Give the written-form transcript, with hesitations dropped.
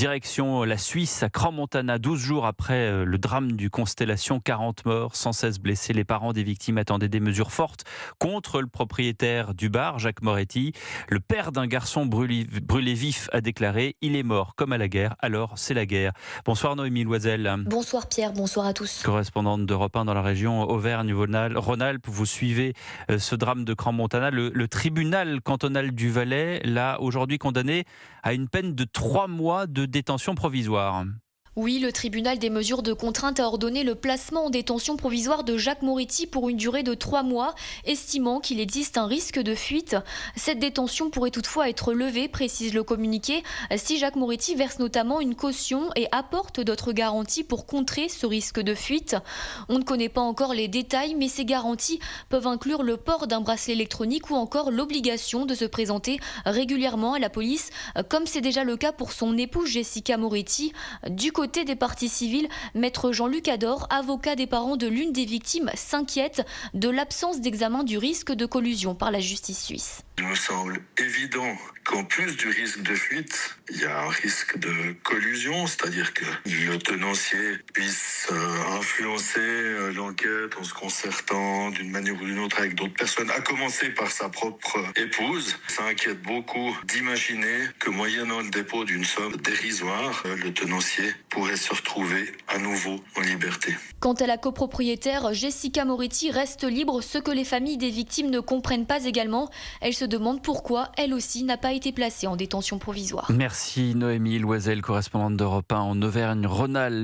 Direction la Suisse, à Crans-Montana, 12 jours après le drame du Constellation, 40 morts, 116 blessés. Les parents des victimes attendaient des mesures fortes contre le propriétaire du bar, Jacques Moretti. Le père d'un garçon brûlé vif a déclaré « Il est mort comme à la guerre, alors c'est la guerre ». Bonsoir Noémie Loisel. Bonsoir Pierre, bonsoir à tous. Correspondante d'Europe 1 dans la région Auvergne-Rhône-Alpes, vous suivez ce drame de Crans-Montana. Le tribunal cantonal du Valais l'a aujourd'hui condamné à une peine de 3 mois de détention provisoire. Oui, le tribunal des mesures de contrainte a ordonné le placement en détention provisoire de Jacques Moretti pour une durée de 3 mois, estimant qu'il existe un risque de fuite. Cette détention pourrait toutefois être levée, précise le communiqué, si Jacques Moretti verse notamment une caution et apporte d'autres garanties pour contrer ce risque de fuite. On ne connaît pas encore les détails, mais ces garanties peuvent inclure le port d'un bracelet électronique ou encore l'obligation de se présenter régulièrement à la police, comme c'est déjà le cas pour son épouse Jessica Moretti. Du côté des parties civiles, maître Jean-Luc Ador, avocat des parents de l'une des victimes, s'inquiète de l'absence d'examen du risque de collusion par la justice suisse. Il me semble évident qu'en plus du risque de fuite, il y a un risque de collusion, c'est-à-dire que le tenancier puisse influencer l'enquête en se concertant d'une manière ou d'une autre avec d'autres personnes, à commencer par sa propre épouse. Ça inquiète beaucoup d'imaginer que moyennant le dépôt d'une somme dérisoire, le tenancier pourrait se retrouver à nouveau en liberté. Quant à la copropriétaire, Jessica Moretti reste libre, ce que les familles des victimes ne comprennent pas également. Elles se demandent pourquoi elle aussi n'a pas été placée en détention provisoire. Merci Noémie Loisel, correspondante d'Europe 1 en Auvergne-Rhône-Alpes.